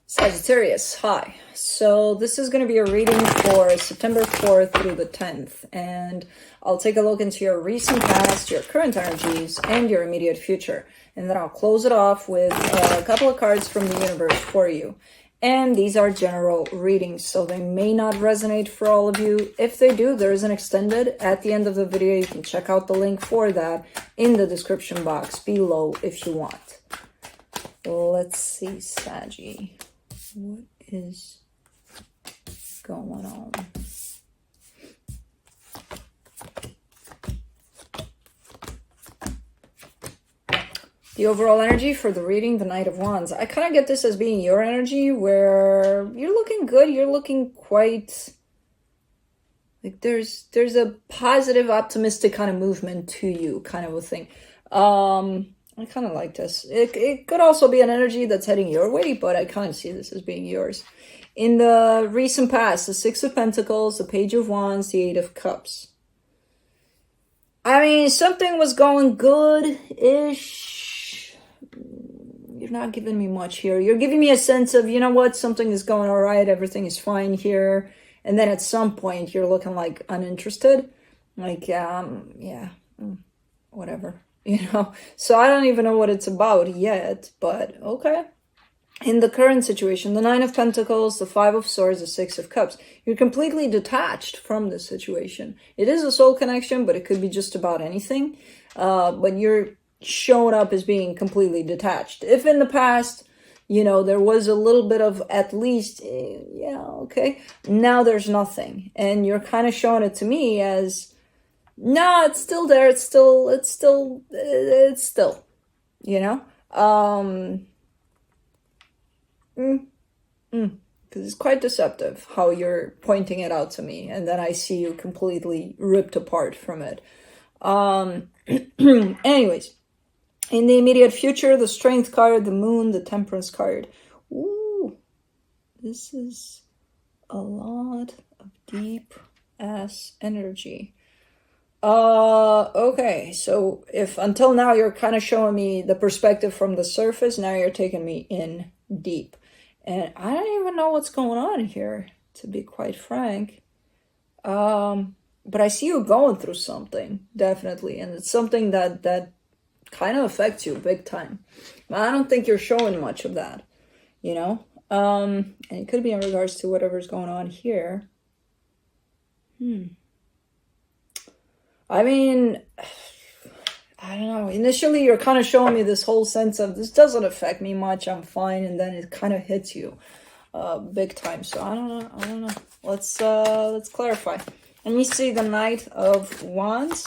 Sagittarius, hi. So this is going to be a reading for September 4th through the 10th, and I'll take a look into your recent past, your current energies, and your immediate future. And then I'll close it off with a couple of cards from the universe for you. And these are general readings, so they may not resonate for all of you. If they do, there is an extended at the end of the video. You can check out the link for that in the description box below if you want. Let's see, Saggy. What is going on? The overall energy for the reading, the Knight of Wands. I kind of get this as being your energy, where you're looking good. You're looking quite like there's a positive, optimistic kind of movement to you, kind of a thing. I kind of like this. It could also be an energy that's heading your way, but I kind of see this as being yours. In the recent past, the Six of Pentacles, the Page of Wands, the Eight of Cups. I mean, something was going good-ish. You're not giving me much here. You're giving me a sense of, you know what, something is going all right, everything is fine here. And then at some point, you're looking like uninterested. Like, whatever. You know, so I don't even know what it's about yet, but okay. In the current situation, the Nine of Pentacles, the Five of Swords, the Six of Cups, you're completely detached from the situation. It is a soul connection, but it could be just about anything. But you're showing up as being completely detached. If in the past, you know, there was a little bit of at least, okay, now there's nothing. And you're kind of showing it to me as, no, it's still there. It's still, you know, because it's quite deceptive how you're pointing it out to me. And then I see you completely ripped apart from it. Anyways, in the immediate future, the Strength card, the Moon, the Temperance card. Ooh, this is a lot of deep ass energy. Okay, so if until now you're kind of showing me the perspective from the surface, now you're taking me in deep. And I don't even know what's going on here, to be quite frank. But I see you going through something, definitely. And it's something that kind of affects you big time. But I don't think you're showing much of that, you know? And it could be in regards to whatever's going on here. I mean, I don't know. Initially, you're kind of showing me this whole sense of this doesn't affect me much. I'm fine. And then it kind of hits you big time. So I don't know. Let's clarify. Let me see the Knight of Wands,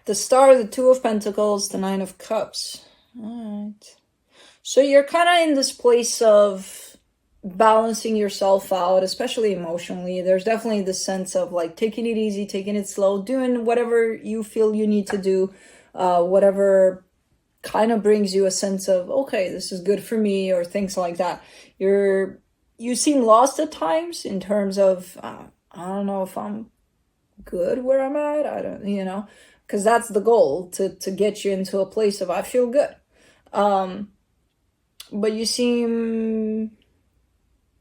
the Star, the Two of Pentacles, the Nine of Cups. All right. So you're kind of in this place of balancing yourself out, especially emotionally. There's definitely this sense of like taking it easy, taking it slow, doing whatever you feel you need to do, whatever kind of brings you a sense of, okay, this is good for me, or things like that. You seem lost at times in terms of, I don't know if I'm good where I'm at. I don't, you know, because that's the goal, to get you into a place of, I feel good. But you seem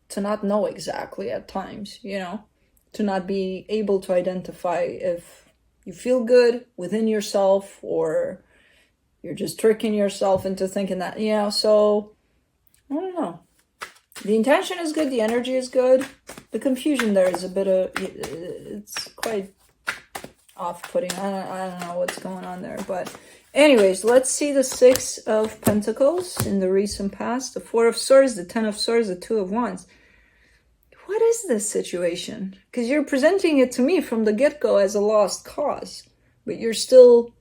to not know exactly at times, you know, to not be able to identify if you feel good within yourself or you're just tricking yourself into thinking that, you know. So I don't know. The intention is good. The energy is good. The confusion there is a bit of, it's quite off-putting. I don't know what's going on there. But anyways, let's see the Six of Pentacles in the recent past, the Four of Swords, the Ten of Swords, the Two of Wands. What is this situation? Because you're presenting it to me from the get-go as a lost cause, but you're still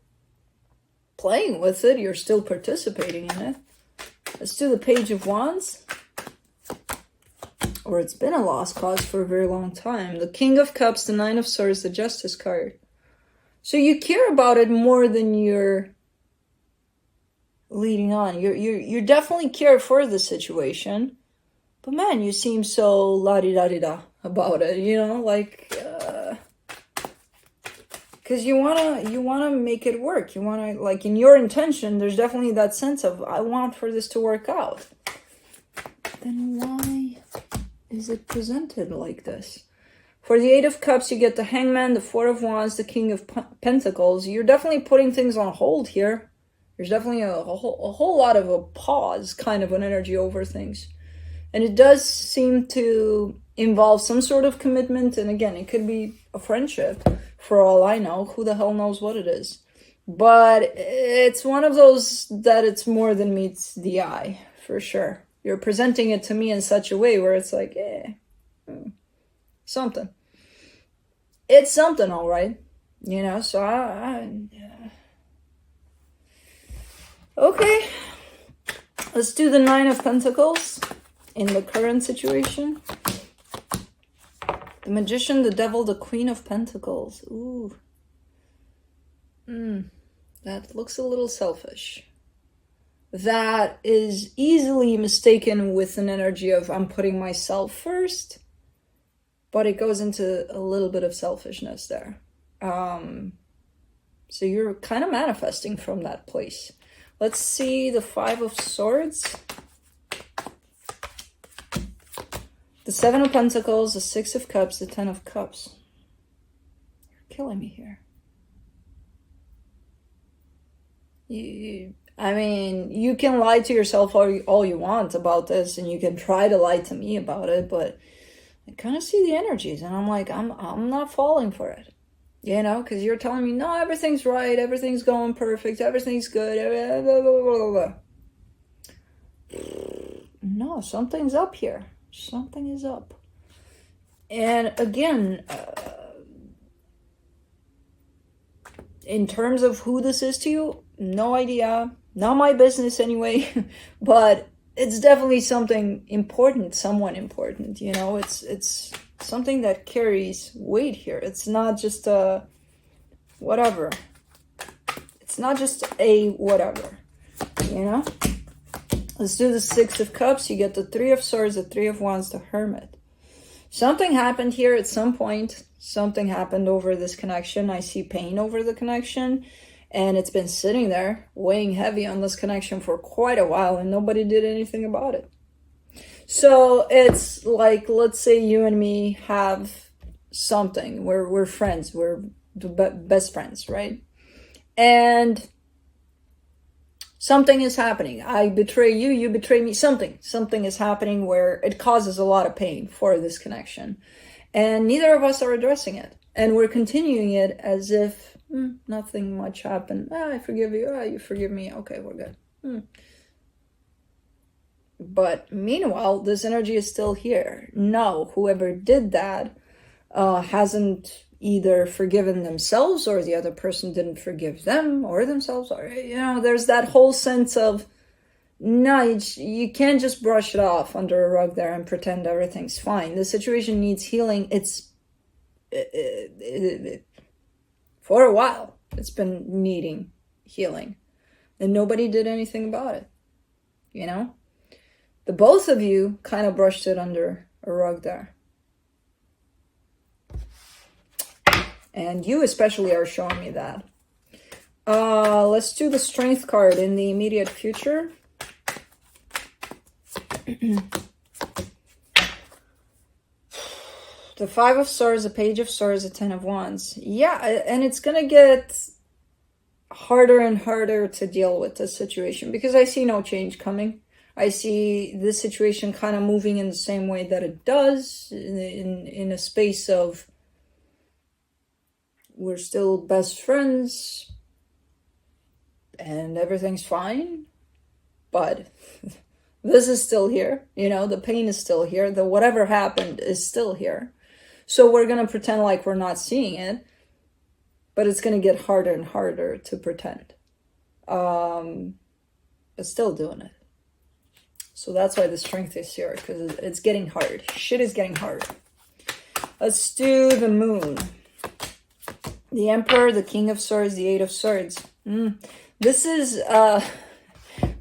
playing with it. You're still participating in it. Let's do the Page of Wands. Or it's been a lost cause for a very long time. The King of Cups, the Nine of Swords, the Justice card. So you care about it more than you're leading on. You definitely care for the situation. But man, you seem so la-di-da-di-da about it, you know, like, because you wanna make it work. You wanna, like, in your intention, there's definitely that sense of, I want for this to work out. then why is it presented like this? For the Eight of Cups, you get the Hangman, the Four of Wands, the King of Pentacles. You're definitely putting things on hold here. There's definitely a whole lot of a pause, kind of an energy over things. And it does seem to involve some sort of commitment. And again, it could be a friendship, for all I know. Who the hell knows what it is? But it's one of those that it's more than meets the eye, for sure. You're presenting it to me in such a way where it's like, something. It's something, all right. You know, so okay. Let's do the Nine of Pentacles in the current situation. The Magician, the Devil, the Queen of Pentacles. Ooh. That looks a little selfish. That is easily mistaken with an energy of I'm putting myself first. But it goes into a little bit of selfishness there. So you're kind of manifesting from that place. Let's see the Five of Swords. The Seven of Pentacles, the Six of Cups, the Ten of Cups. You're killing me here. I mean, you can lie to yourself all you want about this, and you can try to lie to me about it, but I kind of see the energies, and I'm like, I'm not falling for it, you know, because you're telling me, no, everything's right, everything's going perfect, everything's good, blah, blah, blah, blah. No, something's up here. Something is up. And again, in terms of who this is to you, no idea. Not my business anyway, but it's definitely something important, someone important, you know, it's something that carries weight here. It's not just a whatever. It's not just a whatever, you know. Let's do the Six of Cups. You get the Three of Swords, the Three of Wands, the Hermit. Something happened here at some point. Something happened over this connection. I see pain over the connection. And it's been sitting there, weighing heavy on this connection for quite a while, and nobody did anything about it. So it's like, let's say you and me have something. We're friends. We're best friends, right? And something is happening. I betray you, you betray me. Something is happening where it causes a lot of pain for this connection. And neither of us are addressing it. And we're continuing it as if nothing much happened. I forgive you. You forgive me. Okay, we're good. But meanwhile, this energy is still here. No, whoever did that hasn't either forgiven themselves, or the other person didn't forgive them or themselves. Or, you know, there's that whole sense of, no, you can't just brush it off under a rug there and pretend everything's fine. The situation needs healing. For a while, it's been needing healing. And nobody did anything about it. You know? The both of you kind of brushed it under a rug there. And you especially are showing me that. Let's do the Strength card in the immediate future. The Five of Swords, the Page of Swords, the Ten of Wands. Yeah, and it's going to get harder and harder to deal with this situation because I see no change coming. I see this situation kind of moving in the same way that it does, in a space of we're still best friends and everything's fine, but this is still here. You know, the pain is still here. The whatever happened is still here. So we're going to pretend like we're not seeing it, but it's going to get harder and harder to pretend. But still doing it. So that's why the Strength is here, because it's getting hard. Shit is getting hard. Let's do the Moon. The Emperor, the King of Swords, the Eight of Swords. This is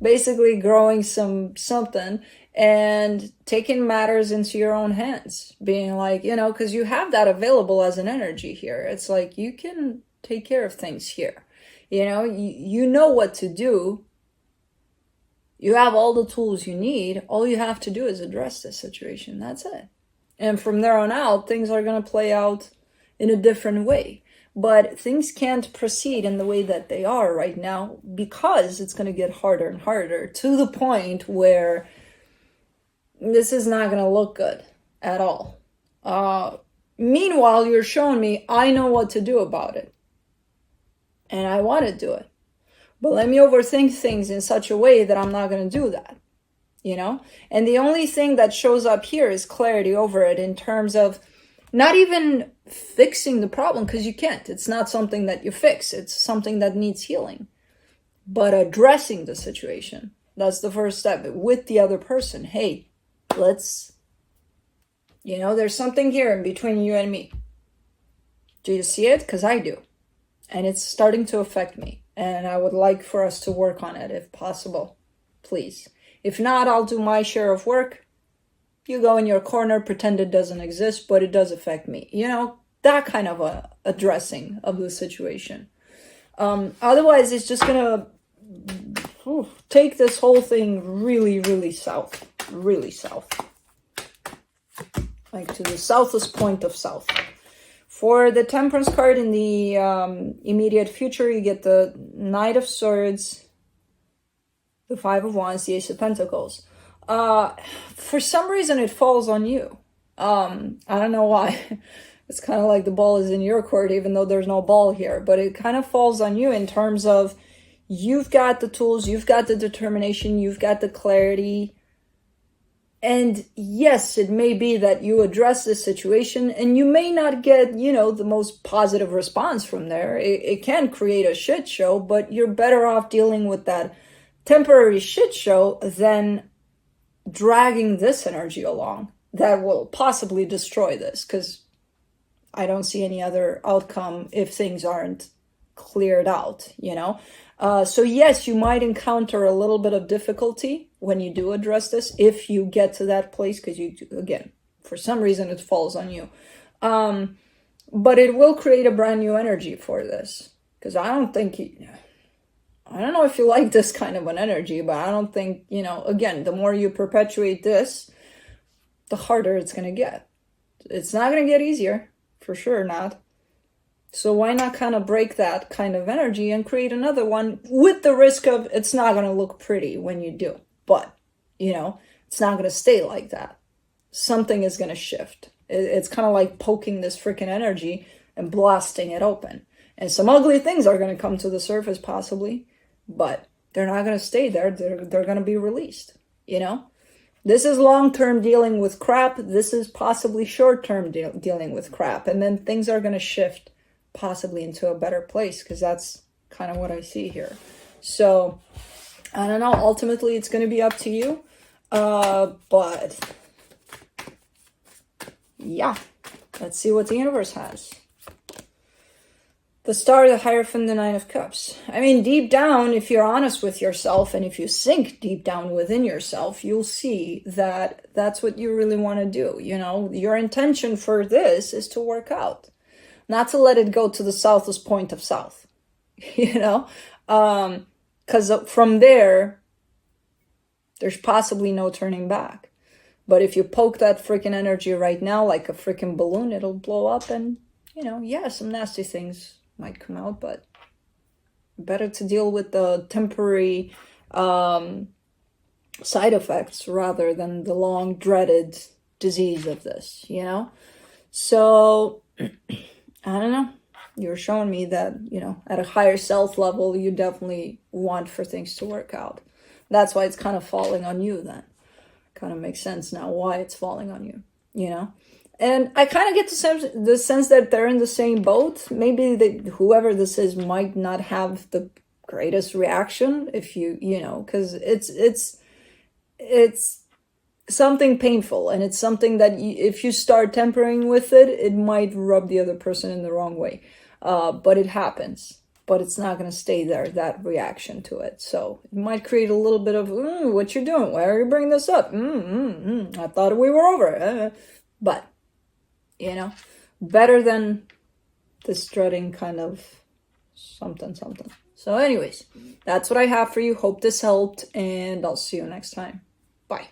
basically growing something and taking matters into your own hands. Being like, you know, because you have that available as an energy here. It's like you can take care of things here. You know, you know what to do. You have all the tools you need. All you have to do is address this situation. That's it. And from there on out, things are going to play out in a different way. But things can't proceed in the way that they are right now because it's going to get harder and harder to the point where this is not going to look good at all. Meanwhile, you're showing me I know what to do about it. And I want to do it. But let me overthink things in such a way that I'm not going to do that. You know? And the only thing that shows up here is clarity over it in terms of not even fixing the problem, because you can't. It's not something that you fix. It's something that needs healing. But addressing the situation. That's the first step with the other person. Hey, let's, there's something here in between you and me. Do you see it? Because I do. And it's starting to affect me. And I would like for us to work on it if possible. Please. If not, I'll do my share of work. You go in your corner, pretend it doesn't exist, but it does affect me. That kind of a addressing of the situation. Otherwise, it's just going to take this whole thing really, really south. Really south. Like to the southest point of south. For the Temperance card in the immediate future, you get the Knight of Swords, the Five of Wands, the Ace of Pentacles. For some reason, it falls on you. I don't know why. It's kind of like the ball is in your court, even though there's no ball here. But it kind of falls on you in terms of you've got the tools, you've got the determination, you've got the clarity. And yes, it may be that you address this situation and you may not get, the most positive response from there. It can create a shit show, but you're better off dealing with that temporary shit show than dragging this energy along that will possibly destroy this, because I don't see any other outcome if things aren't cleared out, So yes, you might encounter a little bit of difficulty when you do address this, if you get to that place, because again, for some reason it falls on you. But it will create a brand new energy for this, because I don't know if you like this kind of an energy, but I don't think, again, the more you perpetuate this, the harder it's going to get. It's not going to get easier. For sure not. So why not kind of break that kind of energy and create another one with the risk of it's not going to look pretty when you do. But, it's not going to stay like that. Something is going to shift. It's kind of like poking this freaking energy and blasting it open. And some ugly things are going to come to the surface possibly, but they're not going to stay there. They're going to be released, This is long-term dealing with crap. This is possibly short-term dealing with crap. And then things are going to shift possibly into a better place, because that's kind of what I see here. So, I don't know. Ultimately, it's going to be up to you. But, yeah. Let's see what the universe has. The Star, the Hierophant, the Nine of Cups. I mean, deep down, if you're honest with yourself and if you sink deep down within yourself, you'll see that that's what you really want to do. Your intention for this is to work out, not to let it go to the southest point of south, because from there's possibly no turning back. But if you poke that freaking energy right now like a freaking balloon, it'll blow up and, some nasty things might come out, but better to deal with the temporary side effects rather than the long dreaded disease of this, So, I don't know. You're showing me that, at a higher self level, you definitely want for things to work out. That's why it's kind of falling on you then. Kind of makes sense now why it's falling on you, And I kind of get the sense that they're in the same boat. Maybe whoever this is might not have the greatest reaction if because it's something painful, and it's something that if you start tempering with it, it might rub the other person in the wrong way. But it happens. But it's not going to stay there, that reaction to it. So it might create a little bit of, what you doing? Why are you bringing this up? I thought we were over. But, better than this dreading kind of something. So anyways, that's what I have for you. Hope this helped, and I'll see you next time. Bye.